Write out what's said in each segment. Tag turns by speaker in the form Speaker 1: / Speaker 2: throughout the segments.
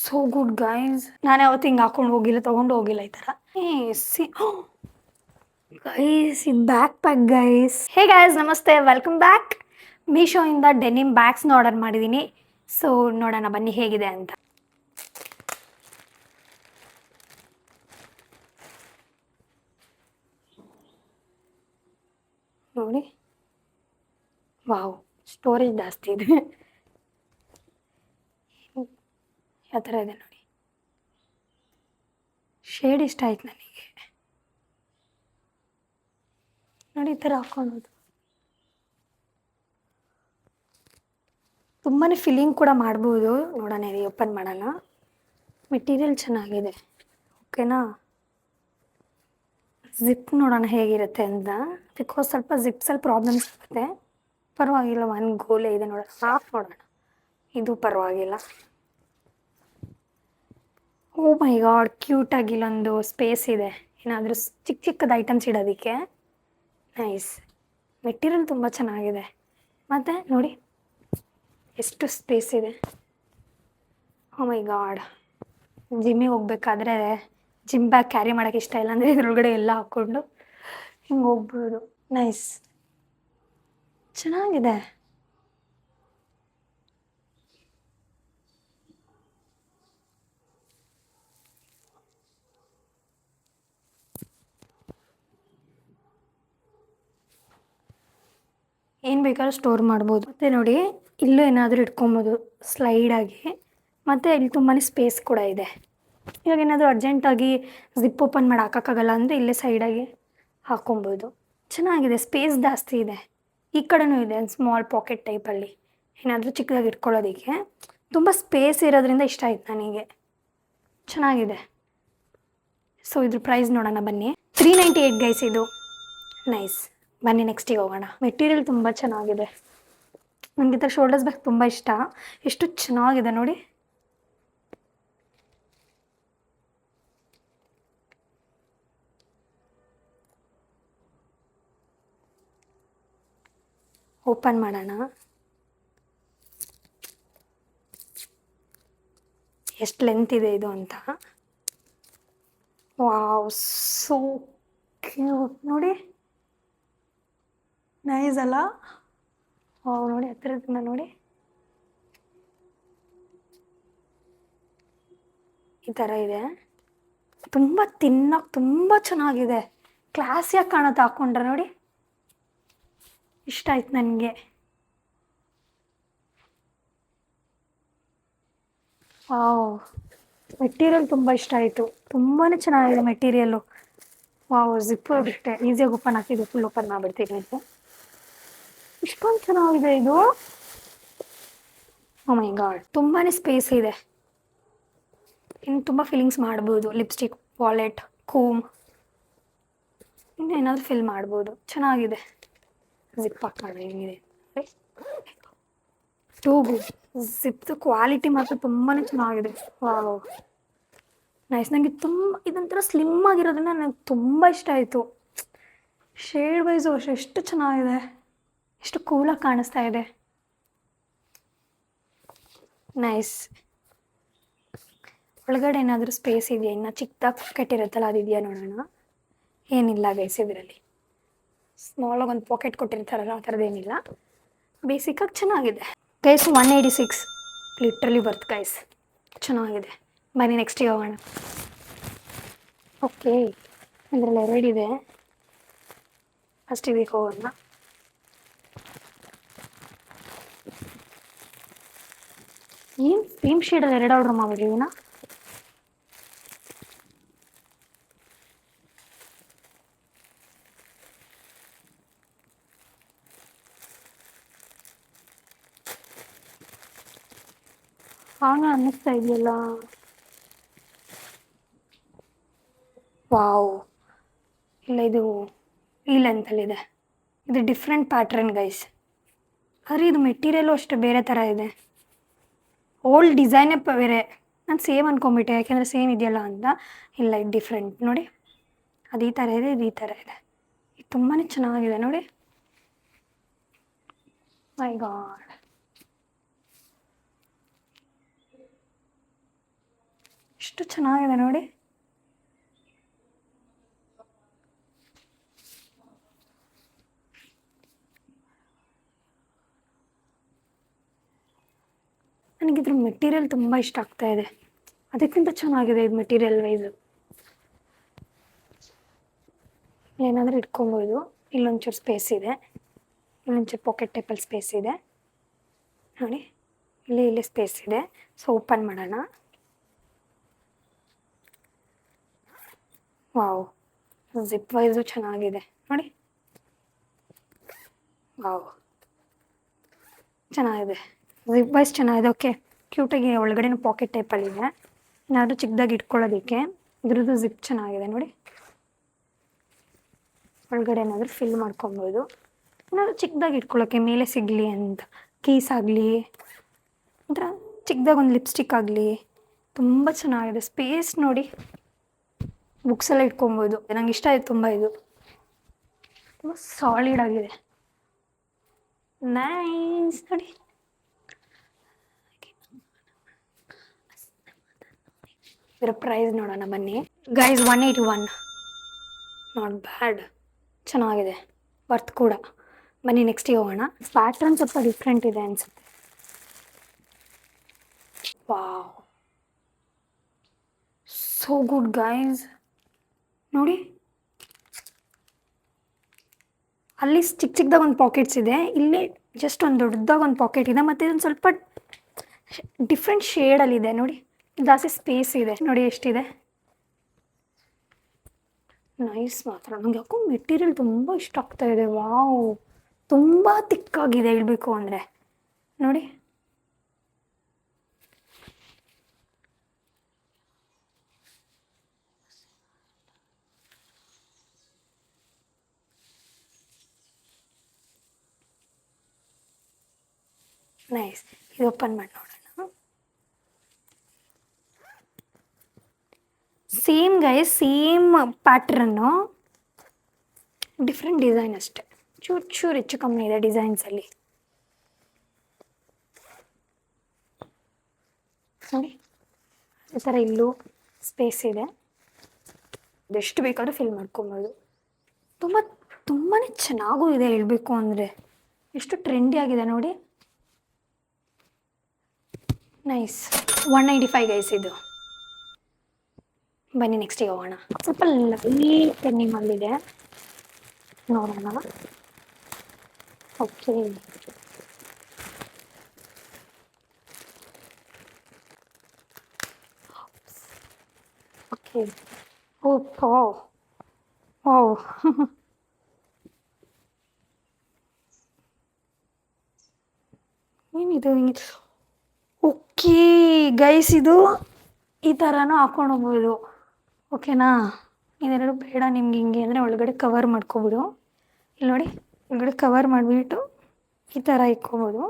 Speaker 1: So good guys. ನಾನು ಯಾವತ್ತು ಹಿಂಗೆ ಹಾಕೊಂಡು ಹೋಗಿಲ್ಲ, ತೊಗೊಂಡು ಹೋಗಿಲ್ಲ ಈ ಥರ. ಸಿ ಗೈಸ್, ಇದು backpack guys. Hey guys, ನಮಸ್ತೆ, ವೆಲ್ಕಮ್ ಬ್ಯಾಕ್. ಮೀಶೋಯಿಂದ ಡೆನಿಮ್ ಬ್ಯಾಗ್ಸ್ನ ಆರ್ಡರ್ ಮಾಡಿದ್ದೀನಿ. ಸೊ ನೋಡೋಣ ಬನ್ನಿ ಹೇಗಿದೆ ಅಂತ. ನೋಡಿ, ವಾವ್, ಸ್ಟೋರೇಜ್ ಜಾಸ್ತಿ ಇದೆ. ಯಾವ ಥರ ಇದೆ ನೋಡಿ. ಶೇಡ್ ಇಷ್ಟ ಆಯ್ತು ನನಗೆ. ನೋಡಿ, ಈ ಥರ ಹಾಕೊಳ್ಳೋದು ತುಂಬಾ ಫಿಲ್ಲಿಂಗ್ ಕೂಡ ಮಾಡ್ಬೋದು. ನೋಡೋಣ, ಇದು ಓಪನ್ ಮಾಡೋಣ. ಮೆಟೀರಿಯಲ್ ಚೆನ್ನಾಗಿದೆ, ಓಕೆನಾ. ಜಿಪ್ ನೋಡೋಣ ಹೇಗಿರುತ್ತೆ ಅಂತ. ಬಿಕಾಸ್ ಸ್ವಲ್ಪ ಜಿಪ್ಸಲ್ಲಿ ಪ್ರಾಬ್ಲಮ್ಸ್ ಆಗುತ್ತೆ. ಪರವಾಗಿಲ್ಲ, ಒಂದು ಗೋಲೆ ಇದೆ ನೋಡೋಣ. ಹಾಫ್ ನೋಡೋಣ, ಇದು ಪರವಾಗಿಲ್ಲ. ಓ ಮೈ ಗಾಡ್, ಕ್ಯೂಟಾಗಿ ಇಲ್ಲೊಂದು ಸ್ಪೇಸ್ ಇದೆ, ಏನಾದರೂ ಚಿಕ್ಕ ಚಿಕ್ಕದ ಐಟಮ್ಸ್ ಇಡೋದಕ್ಕೆ. ನೈಸ್. ಮೆಟೀರಿಯಲ್ ತುಂಬ ಚೆನ್ನಾಗಿದೆ. ಮತ್ತು ನೋಡಿ ಎಷ್ಟು ಸ್ಪೇಸ್ ಇದೆ. ಓ ಮೈ ಗಾಡ್, ಜಿಮ್ಮಿಗೆ ಹೋಗ್ಬೇಕಾದ್ರೆ ಜಿಮ್ ಬ್ಯಾಗ್ ಕ್ಯಾರಿ ಮಾಡೋಕ್ಕೆ ಇಷ್ಟ ಇಲ್ಲ ಅಂದರೆ ಇದ್ರೊಳಗಡೆ ಎಲ್ಲ ಹಾಕ್ಕೊಂಡು ಹಿಂಗೆ ಹೋಗ್ಬೋದು. ನೈಸ್, ಚೆನ್ನಾಗಿದೆ. ಏನು ಬೇಕಾದ್ರೂ ಸ್ಟೋರ್ ಮಾಡ್ಬೋದು. ಮತ್ತು ನೋಡಿ, ಇಲ್ಲೂ ಏನಾದರೂ ಇಟ್ಕೊಬೋದು ಸ್ಲೈಡಾಗಿ. ಮತ್ತು ಇಲ್ಲಿ ತುಂಬಾ ಸ್ಪೇಸ್ ಕೂಡ ಇದೆ. ಇವಾಗ ಏನಾದರೂ ಅರ್ಜೆಂಟಾಗಿ ಜಿಪ್ ಓಪನ್ ಮಾಡಿ ಹಾಕೋಕ್ಕಾಗಲ್ಲ ಅಂದರೆ ಇಲ್ಲೇ ಸೈಡಾಗಿ ಹಾಕ್ಕೊಬೋದು. ಚೆನ್ನಾಗಿದೆ, ಸ್ಪೇಸ್ ಜಾಸ್ತಿ ಇದೆ. ಈ ಕಡೆನೂ ಇದೆ ಸ್ಮಾಲ್ ಪಾಕೆಟ್ ಟೈಪಲ್ಲಿ, ಏನಾದರೂ ಚಿಕ್ಕದಾಗಿ ಇಟ್ಕೊಳ್ಳೋದಕ್ಕೆ. ತುಂಬ ಸ್ಪೇಸ್ ಇರೋದ್ರಿಂದ ಇಷ್ಟ ಆಯ್ತು ನನಗೆ, ಚೆನ್ನಾಗಿದೆ. ಸೊ ಇದ್ರ ಪ್ರೈಸ್ ನೋಡೋಣ ಬನ್ನಿ. 398 ಗೈಸ್ ಇದು. ನೈಸ್. ಬನ್ನಿ ನೆಕ್ಸ್ಟಿಗೆ ಹೋಗೋಣ. ಮೆಟೀರಿಯಲ್ ತುಂಬ ಚೆನ್ನಾಗಿದೆ. ನನಗೆ ಈ ಥರ ಶೋಲ್ಡರ್ಸ್ ಬ್ಯಾಗ್ ತುಂಬ ಇಷ್ಟ. ಎಷ್ಟು ಚೆನ್ನಾಗಿದೆ ನೋಡಿ. ಓಪನ್ ಮಾಡೋಣ. ಎಷ್ಟು ಲೆಂತ್ ಇದೆ ಇದು ಅಂತ. ವಾವ್, ಸೋ ಕ್ಯೂಟ್ ನೋಡಿ. ನೈಸ್ ಅಲ್ಲ? ವಾವ್, ನೋಡಿ ಹತ್ತಿರದಿಂದ ನೋಡಿ. ಈ ಥರ ಇದೆ. ತುಂಬ ತಿನ್ನೋಕೆ ತುಂಬ ಚೆನ್ನಾಗಿದೆ. ಕ್ಲಾಸಿಯಾಗಿ ಕಾಣುತ್ತೆ ಹಾಕ್ಕೊಂಡ್ರೆ. ನೋಡಿ, ಇಷ್ಟ ಆಯ್ತು ನನಗೆ. ವಾವ್, ಮೆಟೀರಿಯಲ್ ತುಂಬ ಇಷ್ಟ ಆಯಿತು. ತುಂಬಾ ಚೆನ್ನಾಗಿದೆ ಮೆಟೀರಿಯಲ್ಲು. ವಾವ್, ಜಿಪ್ಪು ಬಿಟ್ಟೆ ಈಸಿಯಾಗಿ ಓಪನ್ ಆಗ್ತಿದೆ. ಫುಲ್ ಓಪನ್ ಮಾಡಿಬಿಡ್ತೀನಿ ಅಂತ. ಇಷ್ಟೊಂದು ಚೆನ್ನಾಗಿದೆ ಇದು. ಓ ಮೈ ಗಾಡ್, ತುಂಬಾ ಸ್ಪೇಸ್ ಇದೆ. ಇನ್ನು ತುಂಬ ಫಿಲ್ಲಿಂಗ್ಸ್ ಮಾಡ್ಬೋದು. ಲಿಪ್ಸ್ಟಿಕ್, ವಾಲೆಟ್, ಕೂಮ್, ಇನ್ನು ಏನಾದರೂ ಫಿಲ್ ಮಾಡ್ಬೋದು. ಚೆನ್ನಾಗಿದೆ. ಜಿಪ್ ಹಾಕೋಣ ಏನಿದೆ. Too good. ಜಿಪ್ದು ಕ್ವಾಲಿಟಿ ಮಾತ್ರ ತುಂಬಾ ಚೆನ್ನಾಗಿದೆ. Wow, nice. ನನಗೆ ಇದೊಂಥರ ಸ್ಲಿಮ್ ಆಗಿರೋದ್ರಿಂದ ನನಗೆ ತುಂಬ ಇಷ್ಟ ಆಯಿತು. ಶೇಡ್ ವೈಸು ಅಷ್ಟೇ ಎಷ್ಟು ಚೆನ್ನಾಗಿದೆ, ಎಷ್ಟು ಕೂಲಾಗಿ ಕಾಣಿಸ್ತಾ ಇದೆ. ನೈಸ್. ಒಳಗಡೆ ಏನಾದರೂ ಸ್ಪೇಸ್ ಇದೆಯಾ? ಇನ್ನು ಚಿಕ್ಕದಾಗಿ ಪಾಕೆಟ್ ಇರುತ್ತಲ್ಲ, ಅದಿದೆಯಾ ನೋಡೋಣ. ಏನಿಲ್ಲ ಗೈಸ್, ಇದರಲ್ಲಿ ಸ್ಮಾಲಾಗಿ ಒಂದು ಪಾಕೆಟ್ ಕೊಟ್ಟಿರ್ತಾರಲ್ಲ, ಆ ಥರದ್ದೇನಿಲ್ಲ. ಬೇಸಿಕ್ಕಾಗಿ ಚೆನ್ನಾಗಿದೆ ಗೈಸ್. 186 ಲಿಟ್ರಲಿ ಬರ್ತ್ ಗೈಸ್. ಚೆನ್ನಾಗಿದೆ. ಬನ್ನಿ ನೆಕ್ಸ್ಟಿಗೆ ಹೋಗೋಣ. ಓಕೆ, ಇದರಲ್ಲಿ ಎರಡಿದೆ. ಫಸ್ಟ್ ಇದಕ್ಕೆ ಹೋಗೋಣ. ಏನು ಸೇಮ್ ಶೇಡಲ್ಲಿ ಎರಡು ಆರ್ಡ್ರ್ ಮಾಡಿಬಿಟ್ಟಿದ್ದೀನ. ಆಗ ಅನ್ನಿಸ್ತಾ ಇದೆಯಲ್ಲ. ವಾವ್, ಇಲ್ಲ ಇದು ಈ ಲೆಂತಲ್ಲಿದೆ. ಇದು ಡಿಫ್ರೆಂಟ್ ಪ್ಯಾಟ್ರನ್ ಗೈಸ್. ಆದರೆ ಇದು ಮೆಟೀರಿಯಲ್ಲು ಅಷ್ಟೇ ಬೇರೆ ಥರ ಇದೆ. ಓಲ್ಡ್ ಡಿಸೈನೇ ಬೇರೆ. ನಾನು ಸೇಮ್ ಅಂದ್ಕೊಂಬಿಟ್ಟೆ, ಯಾಕೆಂದರೆ ಸೇಮ್ ಇದೆಯಲ್ಲ ಅಂತ. ಇಲ್ಲ, ಇದು ಡಿಫ್ರೆಂಟ್ ನೋಡಿ. ಅದು ಈ ಥರ ಇದೆ, ಇದು ಈ ಥರ ಇದೆ. ಇದು ತುಂಬಾ ಚೆನ್ನಾಗಿದೆ ನೋಡಿ. ಮೈ ಗಾಡ್, ಎಷ್ಟು ಚೆನ್ನಾಗಿದೆ ನೋಡಿ. ನನಗಿದ್ರ ಮೆಟೀರಿಯಲ್ ತುಂಬ ಇಷ್ಟ ಆಗ್ತಾ ಇದೆ. ಅದಕ್ಕಿಂತ ಚೆನ್ನಾಗಿದೆ ಇದು ಮೆಟೀರಿಯಲ್ ವೈಸು. ಏನಾದರೂ ಇಟ್ಕೊಬೋದು. ಇಲ್ಲೊಂಚೂರು ಸ್ಪೇಸ್ ಇದೆ, ಇಲ್ಲೊಂಚೂರು ಪಾಕೆಟ್ ಟೈಪಲ್ಲಿ ಸ್ಪೇಸ್ ಇದೆ ನೋಡಿ. ಇಲ್ಲಿ ಸ್ಪೇಸ್ ಇದೆ. ಸೊ ಓಪನ್ ಮಾಡೋಣ. ವಾವ್, ಜಿಪ್ ವೈಸು ಚೆನ್ನಾಗಿದೆ ನೋಡಿ. ವಾವ್, ಚೆನ್ನಾಗಿದೆ. ಜಿಪ್ ವೈಸ್ ಚೆನ್ನಾಗಿದೆ. ಓಕೆ, ಕ್ಯೂಟಾಗಿ ಒಳಗಡೆನೂ ಪಾಕೆಟ್ ಟೈಪಲ್ಲಿದೆ. ಏನಾದರೂ ಚಿಕ್ಕದಾಗಿ ಇಟ್ಕೊಳ್ಳೋದಕ್ಕೆ ಇದ್ರದ್ದು ಜಿಪ್ ಚೆನ್ನಾಗಿದೆ ನೋಡಿ. ಒಳಗಡೆ ಏನಾದರೂ ಫಿಲ್ ಮಾಡ್ಕೊಬೋದು. ಏನಾದರೂ ಚಿಕ್ಕದಾಗಿ ಇಟ್ಕೊಳ್ಳೋಕ್ಕೆ ಮೇಲೆ ಸಿಗಲಿ ಅಂತ, ಕೀಸ್ ಆಗಲಿ, ಒಂಥರ ಚಿಕ್ಕದಾಗಿ ಒಂದು ಲಿಪ್ಸ್ಟಿಕ್ ಆಗಲಿ, ತುಂಬ ಚೆನ್ನಾಗಿದೆ. ಸ್ಪೇಸ್ ನೋಡಿ, ಬುಕ್ಸ್ ಎಲ್ಲ ಇಟ್ಕೊಬೋದು. ನಂಗೆ ಇಷ್ಟ ಆಯಿತು ತುಂಬ. ಇದು ತುಂಬ ಸಾಲಿಡ್ ಆಗಿದೆ. ನೈಸ್ ನೋಡಿ. ಇದರ ಪ್ರೈಸ್ ನೋಡೋಣ ಬನ್ನಿ ಗೈಸ್. 181. ನಾಟ್ ಬ್ಯಾಡ್, ಚೆನ್ನಾಗಿದೆ, ವರ್ತ್ ಕೂಡ. ಬನ್ನಿ ನೆಕ್ಸ್ಟಿಗೆ ಹೋಗೋಣ. ಪ್ಯಾಟ್ರನ್ ಸ್ವಲ್ಪ ಡಿಫ್ರೆಂಟ್ ಇದೆ ಅನಿಸುತ್ತೆ. Wow, so good guys. ನೋಡಿ, ಅಲ್ಲಿ ಚಿಕ್ಕದಾಗ ಒಂದು ಪಾಕೆಟ್ಸ್ ಇದೆ, ಇಲ್ಲಿ ಜಸ್ಟ್ ಒಂದು ದೊಡ್ಡದಾಗ ಒಂದು ಪಾಕೆಟ್ ಇದೆ. ಮತ್ತು ಇದೊಂದು ಸ್ವಲ್ಪ ಡಿಫ್ರೆಂಟ್ ಶೇಡಲ್ಲಿದೆ ನೋಡಿ. ಜಾಸ್ತಿ ಸ್ಪೇಸ್ ಇದೆ ನೋಡಿ ಎಷ್ಟಿದೆ. ನೈಸ್ ಮಾತ್ರ. ನನಗೆ ಯಾಕೋ ಮೆಟೀರಿಯಲ್ ತುಂಬ ಇಷ್ಟ ಆಗ್ತಾ ಇದೆ. ವಾವ್, ತುಂಬ ತಿಕ್ಕಾಗಿದೆ ಹೇಳಬೇಕು ಅಂದರೆ ನೋಡಿ. ನೈಸ್. ಇದು ಓಪನ್ ಮಾಡಿ ನೋಡೋಣ. Same guys, same pattern, different design ಅಷ್ಟೆ. ಚೂರು ಹೆಚ್ಚು ಕಮ್ಮಿ ಇದೆ ಡಿಸೈನ್ಸಲ್ಲಿ ನೋಡಿ. ಈ ಥರ ಇಲ್ಲೂ ಸ್ಪೇಸ್ ಇದೆ, ಎಷ್ಟು ಬೇಕಾದರೂ ಫಿಲ್ ಮಾಡ್ಕೊಬೋದು. ತುಂಬಾ ಚೆನ್ನಾಗೂ ಇದೆ ಹೇಳಬೇಕು ಅಂದರೆ. ಎಷ್ಟು ಟ್ರೆಂಡಿ ಆಗಿದೆ ನೋಡಿ. ನೈಸ್. 195 ಗೈಸ್ ಇದು. ಬನ್ನಿ ನೆಕ್ಸ್ಟಿಗೆ ಹೋಗೋಣ. ಸ್ವಲ್ಪ ಲೈಟ್ ಪೆನ್ನಿಂಗಲ್ಲಿದೆ, ನೋಡೋಣ. Okay, okay. ಓ ವಾವ್ ಏನಿದು? ಓಕೆ ಗೈಸ್, ಇದು ಈ ಥರನೂ ಹಾಕೊಂಡು ಹೋಗ್ಬೋದು. ಓಕೆನಾ? ಇದೆರಡು ಬೇಡ ನಿಮ್ಗೆ ಹಿಂಗೆ ಅಂದರೆ ಒಳಗಡೆ ಕವರ್ ಮಾಡ್ಕೊಬೋದು. ಇಲ್ಲಿ ನೋಡಿ, ಒಳಗಡೆ ಕವರ್ ಮಾಡಿಬಿಟ್ಟು ಈ ಥರ ಇಕ್ಕೊಬೋದು.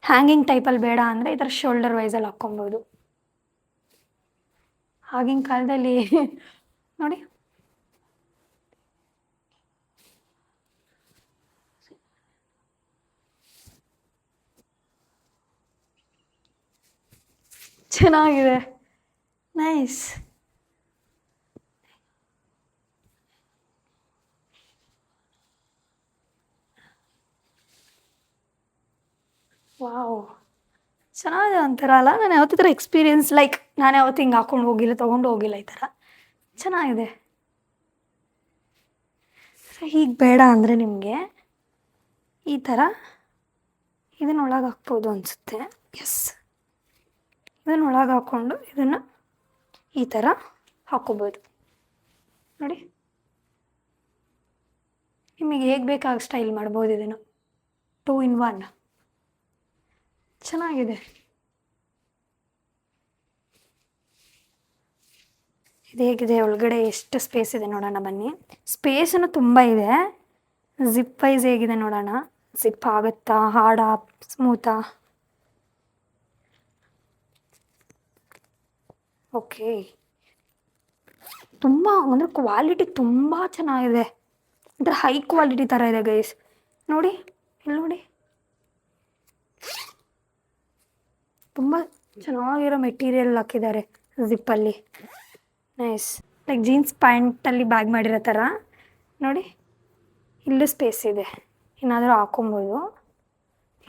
Speaker 1: ಹ್ಯಾಂಗಿಂಗ್ ಟೈಪಲ್ಲಿ ಬೇಡ ಅಂದರೆ ಈ ಥರ ಶೋಲ್ಡರ್ ವೈಸಲ್ಲಿ ಹಾಕ್ಕೊಬೋದು. ಆಗಿನ ಕಾಲದಲ್ಲಿ ನೋಡಿ, ಚೆನ್ನಾಗಿದೆ. ನೈಸ್. ವಾವ್, ಚೆನ್ನಾಗಿದೆ ಒಂಥರ ಅಲ್ಲ. ನಾನು ಯಾವತ್ತೂ ಈ ಥರ ಎಕ್ಸ್ಪೀರಿಯನ್ಸ್ ನಾನು ಯಾವತ್ತೂ ಹಿಂಗೆ ಹಾಕ್ಕೊಂಡು ಹೋಗಿಲ್ಲ, ತೊಗೊಂಡು ಹೋಗಿಲ್ಲ ಈ ಥರ. ಚೆನ್ನಾಗಿದೆ. ಹೀಗೆ ಬೇಡ ಅಂದರೆ ನಿಮಗೆ ಈ ಥರ ಇದನ್ನೊಳಗೆ ಹಾಕ್ಬೋದು ಅನಿಸುತ್ತೆ. ಎಸ್, ಇದನ್ನೊಳಗೆ ಹಾಕ್ಕೊಂಡು ಇದನ್ನು ಈ ಥರ ಹಾಕ್ಕೋಬೋದು ನೋಡಿ. ನಿಮಗೆ ಹೇಗೆ ಬೇಕಾಗ ಸ್ಟೈಲ್ ಮಾಡ್ಬೋದು ಇದನ್ನು. 2 in 1 ಚೆನ್ನಾಗಿದೆ. ಇದು ಹೇಗಿದೆ, ಒಳಗಡೆ ಎಷ್ಟು ಸ್ಪೇಸ್ ಇದೆ ನೋಡೋಣ ಬನ್ನಿ. ಸ್ಪೇಸನ್ನು ತುಂಬ ಇದೆ. ಜಿಪ್ ವೈಸ್ ಹೇಗಿದೆ ನೋಡೋಣ. ಜಿಪ್ ಆಗುತ್ತಾ, ಹಾರ್ಡಾ, ಸ್ಮೂತಾ? ಓಕೆ, ತುಂಬ ಅಂದರೆ ಕ್ವಾಲಿಟಿ ತುಂಬ ಚೆನ್ನಾಗಿದೆ. ಒಂಥರ ಹೈ ಕ್ವಾಲಿಟಿ ಥರ ಇದೆ ಗೈಸ್. ನೋಡಿ, ಇಲ್ಲಿ ನೋಡಿ, ತುಂಬ ಚೆನ್ನಾಗಿರೋ ಮೆಟೀರಿಯಲ್ ಹಾಕಿದ್ದಾರೆ. ಜಿಪ್ಪಲ್ಲಿ ನೈಸ್. ಲೈಕ್ ಜೀನ್ಸ್ ಪ್ಯಾಂಟಲ್ಲಿ ಬ್ಯಾಗ್ ಮಾಡಿರೋ ಥರ ನೋಡಿ. ಇಲ್ಲೂ ಸ್ಪೇಸ್ ಇದೆ, ಏನಾದರೂ ಹಾಕೊಬೋದು.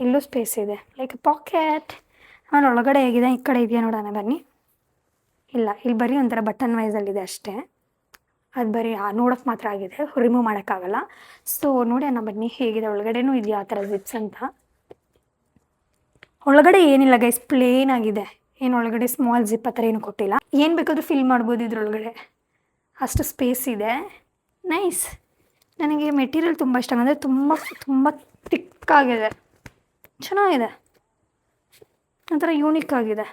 Speaker 1: ಇಲ್ಲೂ ಸ್ಪೇಸ್ ಇದೆ ಲೈಕ್ ಪಾಕೆಟ್. ಆಮೇಲೆ ಒಳಗಡೆ ಹೇಗಿದೆ, ಈ ಕಡೆ ಇದೆಯಾ ನೋಡೋಣ ಬನ್ನಿ. ಇಲ್ಲ, ಇಲ್ಲಿ ಬರೀ ಒಂಥರ ಬಟನ್ ವೈಸಲ್ಲಿದೆ ಅಷ್ಟೇ. ಅದು ಬರೀ ನೋಡೋಕ್ಕೆ ಮಾತ್ರ ಆಗಿದೆ, ರಿಮೂವ್ ಮಾಡೋಕ್ಕಾಗಲ್ಲ. ಸೊ ನೋಡೋಣ ಬನ್ನಿ ಹೇಗಿದೆ, ಒಳಗಡೆನೂ ಇದೆಯಾ ಆ ಥರ ಜಿಪ್ಸ್ ಅಂತ. ಒಳಗಡೆ ಏನಿಲ್ಲ ಗೈಸ್, ಪ್ಲೇನ್ ಆಗಿದೆ. ಏನು ಒಳಗಡೆ ಸ್ಮಾಲ್ ಜಿಪ್ ಆ ಥರ ಏನು ಕೊಟ್ಟಿಲ್ಲ. ಏನು ಬೇಕಾದರೂ ಫಿಲ್ ಮಾಡ್ಬೋದು ಇದ್ರೊಳಗಡೆ, ಅಷ್ಟು ಸ್ಪೇಸ್ ಇದೆ. ನೈಸ್. ನನಗೆ ಮೆಟೀರಿಯಲ್ ತುಂಬ ಇಷ್ಟ, ಅಂದರೆ ತುಂಬ ತುಂಬ ತಿಕ್ಕಾಗಿದೆ, ಚೆನ್ನಾಗಿದೆ, ಒಂಥರ ಯೂನಿಕ್ ಆಗಿದೆ.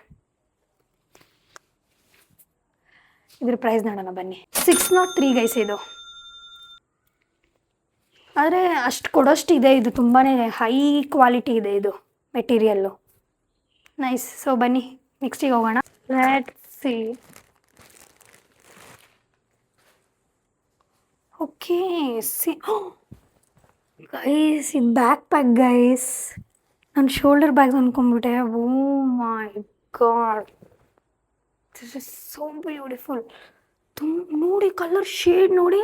Speaker 1: ಇದ್ರ ಪ್ರೈಸ್ ನೋಡೋಣ ಬನ್ನಿ. 603 ಗೈಸ್ ಇದು. ಆದರೆ ಅಷ್ಟು ಕೊಡೋಷ್ಟು ಇದೆ, ಇದು ತುಂಬಾ ಹೈ ಕ್ವಾಲಿಟಿ ಇದೆ ಇದು ಮೆಟೀರಿಯಲ್ಲು. ನೈಸ್. ಸೊ ಬನ್ನಿ ನೆಕ್ಸ್ಟಿಗೆ ಹೋಗೋಣ. Let's see. Okay see guys, ಇದು ಬ್ಯಾಕ್ ಪ್ಯಾಕ್ ಗೈಸ್. ನಾನು ಶೋಲ್ಡರ್ ಬ್ಯಾಗ್ಸ್ ಅಂದ್ಕೊಂಡ್ಬಿಟ್ಟೆ. Oh my God, this is so beautiful. ನೋಡಿ ಕಲರ್ ಶೇಡ್ ನೋಡಿ,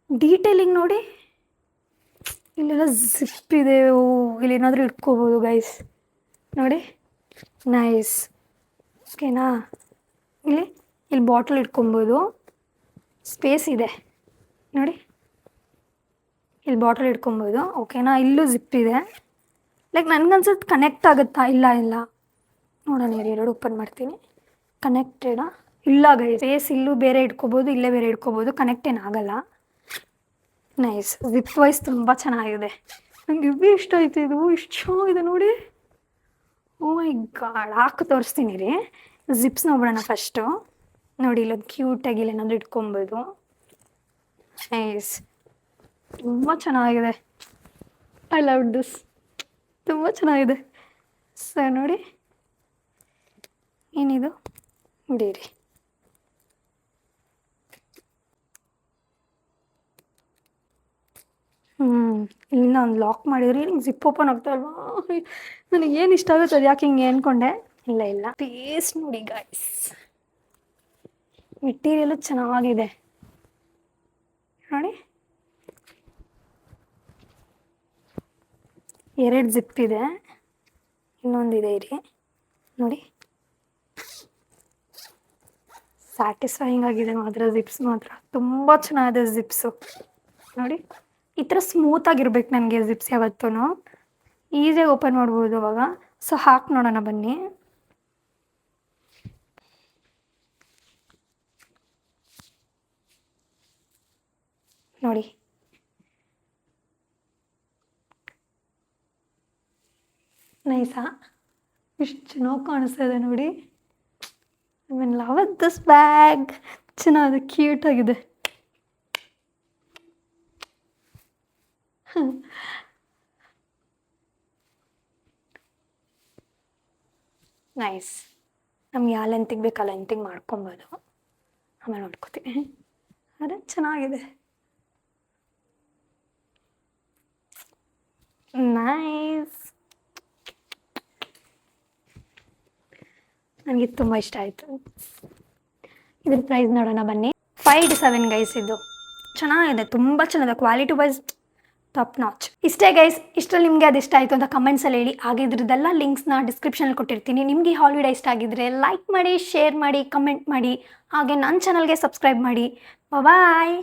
Speaker 1: ಡೀಟೇಲಿಂಗ್ ನೋಡಿ. ಇಲ್ಲೆಲ್ಲ ಜಿಪ್ ಇದೆ. ಓ, ಇಲ್ಲಿ ಏನಾದರೂ ಇಟ್ಕೋಬೋದು ಗೈಸ್ ನೋಡಿ. ನೈಸ್. ಓಕೆನಾ. ಇಲ್ಲಿ ಬಾಟಲ್ ಇಟ್ಕೊಬೋದು, ಸ್ಪೇಸ್ ಇದೆ ನೋಡಿ. ಇಲ್ಲಿ ಬಾಟಲ್ ಇಟ್ಕೊಬೋದು. ಓಕೆನಾ. ಇಲ್ಲೂ ಜಿಪ್ ಇದೆ. ಲೈಕ್ ನನಗನ್ಸುತ್ತೆ ಕನೆಕ್ಟ್ ಆಗುತ್ತಾ, ಇಲ್ಲ ನೋಡೋಣ, ಎರಡು ಓಪನ್ ಮಾಡ್ತೀನಿ. ಕನೆಕ್ಟೆಡಾ? ಇಲ್ಲ ಗೈಸ್, ಸ್ಪೇಸ್ ಇಲ್ಲೂ ಬೇರೆ ಇಟ್ಕೋಬೋದು, ಇಲ್ಲೇ ಬೇರೆ ಇಟ್ಕೋಬೋದು, ಕನೆಕ್ಟ್ ಏನಾಗಲ್ಲ. ನೈಸ್. ಜಿಪ್ ವೈಸ್ ತುಂಬ ಚೆನ್ನಾಗಿದೆ. ನಂಗೆ ಇವು ಇಷ್ಟ ಆಯ್ತು, ಇದು ಇಷ್ಟು ಚೆನ್ನಾಗಿದೆ ನೋಡಿ. ಓ ಮೈ ಗಾಡ್, ಹಾಕಿ ತೋರಿಸ್ತೀನಿ ರೀ. ಜಿಪ್ಸ್ ನೋಡೋಣ ಫಸ್ಟು. ನೋಡಿ ಇಲ್ಲೊಂದು ಕ್ಯೂಟಾಗಿ ಏನಾದರೂ ಇಟ್ಕೊಬೋದು. ನೈಸ್, ತುಂಬ ಚೆನ್ನಾಗಿದೆ. ಐ ಲವ್ ದಿಸ್, ತುಂಬ ಚೆನ್ನಾಗಿದೆ. ಸರ್ ನೋಡಿ, ಏನಿದು ನೋಡಿರಿ. ಇನ್ನು ಒಂದು ಲಾಕ್ ಮಾಡಿದ್ರಿ, ಜಿಪ್ ಓಪನ್ ಆಗ್ತಾ ಅಲ್ವಾ. ನನಗೆ ಏನು ಇಷ್ಟ ಆಗುತ್ತೆ ಅದು, ಯಾಕೆ ಹಿಂಗೆ ಅಂದ್ಕೊಂಡೆ. ಇಲ್ಲ ಪೇಸ್ ನೋಡಿ ಗೈಸ್, ಮೆಟೀರಿಯಲು ಚೆನ್ನಾಗಿದೆ ನೋಡಿ. 2 ಜಿಪ್ ಇದೆ, ಇನ್ನೊಂದಿದೆ ಇರಿ ನೋಡಿ. ಸ್ಯಾಟಿಸ್ಫೈಯಿಂಗ್ ಆಗಿದೆ ಮಾತ್ರ, ಜಿಪ್ಸ್ ಮಾತ್ರ ತುಂಬ ಚೆನ್ನಾಗಿದೆ ಜಿಪ್ಸು ನೋಡಿ. ಈ ಥರ ಸ್ಮೂತಾಗಿರ್ಬೇಕು ನನಗೆ ಜಿಪ್ಸ್ ಯಾವತ್ತೂ, ಈಸಿಯಾಗಿ ಓಪನ್ ಮಾಡ್ಬೋದು ಅವಾಗ. ಸೊ ಹಾಕಿ ನೋಡೋಣ ಬನ್ನಿ. ನೋಡಿ ನೈಸಾ, ಇಷ್ಟು ಚೆನ್ನಾಗಿ ಕಾಣಿಸ್ತಾ ಇದೆ ನೋಡಿ. I mean love this bag, ಚೆನ್ನಾಗಿದೆ, ಕ್ಯೂಟಾಗಿದೆ. ನೈಸ್. ನಮ್ಗೆ ಯಾವ ಲೆಂತಿಗೆ ಬೇಕು ಆ ಲೆಂತಿಗೆ ಮಾಡ್ಕೊಬೋದು, ಆಮೇಲೆ ನೋಡ್ಕೋತೀನಿ. ಅದೇ ಚೆನ್ನಾಗಿದೆ. ನೈಸ್, ನನಗೆ ತುಂಬ ಇಷ್ಟ ಆಯಿತು. ಇದ್ರ ಪ್ರೈಸ್ ನೋಡೋಣ ಬನ್ನಿ. 5-7 ಗೈಸ್. ಇದು ಚೆನ್ನಾಗಿದೆ, ತುಂಬ ಚೆನ್ನಾಗಿದೆ, ಕ್ವಾಲಿಟಿ ವೈಸ್ ಟಾಪ್ ನಾಚ್. ಇಷ್ಟೇ ಗೈಸ್. ಇಷ್ಟರಲ್ಲಿ ನಿಮಗೆ ಅದು ಇಷ್ಟ ಆಯಿತು ಅಂತ ಕಮೆಂಟ್ಸಲ್ಲಿ ಹೇಳಿ. ಹಾಗೆ ಇದ್ರದ್ದೆಲ್ಲ ಲಿಂಕ್ಸ್ನ ಡಿಸ್ಕ್ರಿಪ್ಷನಲ್ಲಿ ಕೊಟ್ಟಿರ್ತೀನಿ. ನಿಮಗೆ ಈ ಹಾಲಿಡೇ ಇಷ್ಟ ಆಗಿದ್ದರೆ ಲೈಕ್ ಮಾಡಿ, ಶೇರ್ ಮಾಡಿ, ಕಮೆಂಟ್ ಮಾಡಿ. ಹಾಗೆ ನನ್ನ ಚಾನಲ್ಗೆ ಸಬ್ಸ್ಕ್ರೈಬ್ ಮಾಡಿ. ಬಾಯ್.